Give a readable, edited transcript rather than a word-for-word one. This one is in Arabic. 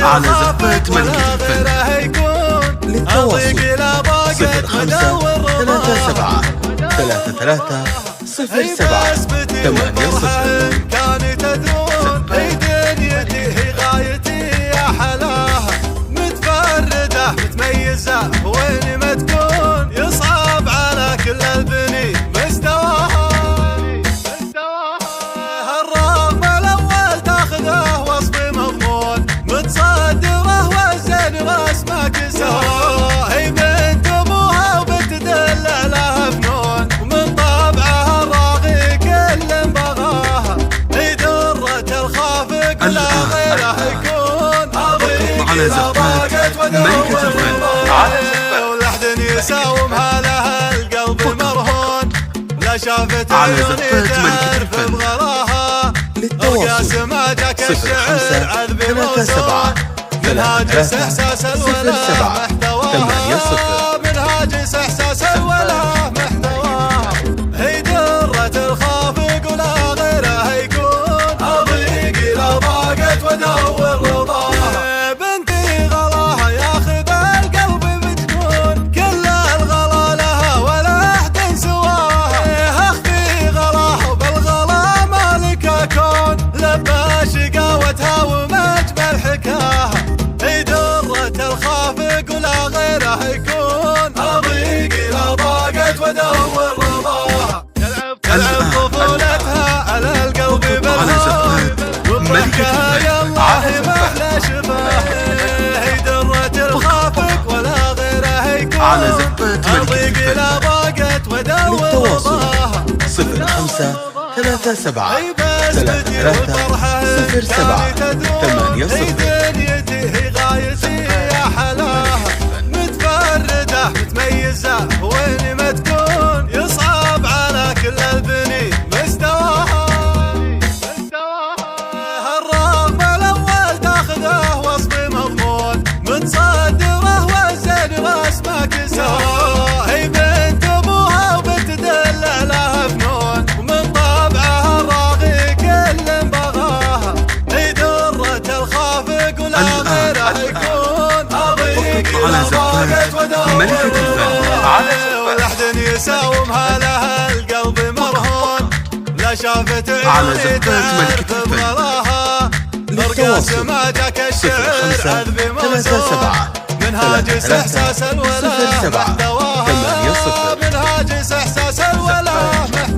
على زفات ملكة الفن. للتواصل 0537 كان تدرون اي دنيتي هي غايتي يا حلاها، متفردة متميزة وين ما تكون يصعب على كل البني مستواها. الرغم الاول تاخذه وصف مضمون، متصدره والزين رسمك سوا، هي بنت ابوها وبتدل على فنون، ومن طبعها الراغي كل بغاها، هي درة الخافق لا غيره يكون، على زفات ملكة الفن. ولحد يساومها لها القلب مرهون، لا شافت على زفات ملكة الفن. بغراها. للتواصل ما جاك الشعر عذب موزون، منهاجس احساس الولا محتواه، منهاجس احساس الولا محتواه، هي درة الخافق ولا غيره يكون، اضيقي لا ضاقت ودور رضاه، بنتي غلاها ياخذ القلب بجنون، كل الغلا لها ولا احد سواها، اخفي غلاه بالغلا مالك كون، لبى شقاوتها ومجمل حكاها، هي درة الخافق ولا غيره يكون، اضيقي لا ضاقت ودور رضاها، تلعب طفولتها على القلب بالهوى، وضحكها يا الله ما احلى شفاه، هي درة الخافق ولا غيره يكون، على زفات ملكة اضيقي لا ضاقت ودور للتواصل رضاها. 0537 دنيتي هي غايتي يا حلاها، متفردة متميزة وين ما تكون يصعب على كل البني مستواها. الرغم الاول تاخذه وصف مضمون، متصدره والزين رسمك سوا، هي بنت ابوها وبتدل على فنون، ومن طبعها الراغي كل بغاها، هي درة الخافق ولا غيره يكون، اضيقي على زفات ملكة الفن. على ولحد يساومها لها القلب مرهون، لا شافت على زفات ملكة الفن. بغراها، للتواصل ما جاك الشعر عذب موزون، 0537 منهاجس احساس الولا محتواها، منهاجس احساس الولا محتواها.